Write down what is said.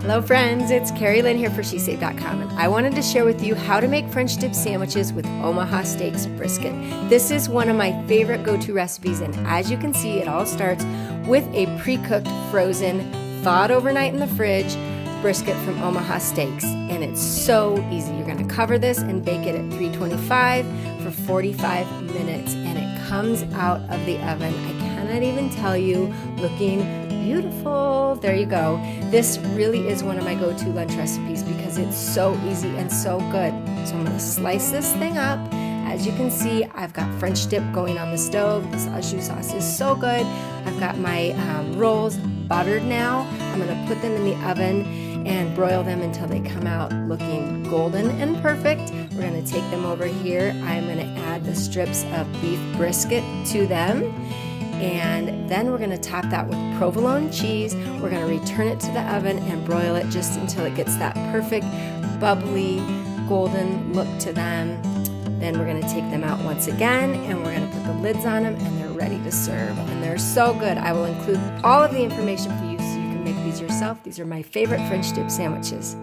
Hello friends, it's Carrie Lynn here for SheSaved.com, and I wanted to share with you how to make French dip sandwiches with Omaha Steaks Brisket. This is one of my favorite go-to recipes, and as you can see, it all starts with a pre-cooked, frozen, thawed overnight in the fridge brisket from Omaha Steaks, and it's so easy. You're going to cover this and bake it at 325 for 45 minutes, and it comes out of the oven. I cannot even tell you, looking beautiful. There you go. This really is one of my go-to lunch recipes because it's so easy and so good. So I'm going to slice this thing up. As you can see, I've got French dip going on the stove. This Au Jus sauce is so good. I've got my rolls buttered now. I'm going to put them in the oven and broil them until they come out looking golden and perfect. We're going to take them over here. I'm going to add the strips of beef brisket to them. And then we're going to top that with provolone cheese. We're going to return it to the oven and broil it just until it gets that perfect, bubbly, golden look to them. Then we're going to take them out once again, and we're going to put the lids on them, and they're ready to serve. And they're so good. I will include all of the information for you so you can make these yourself. These are my favorite French dip sandwiches.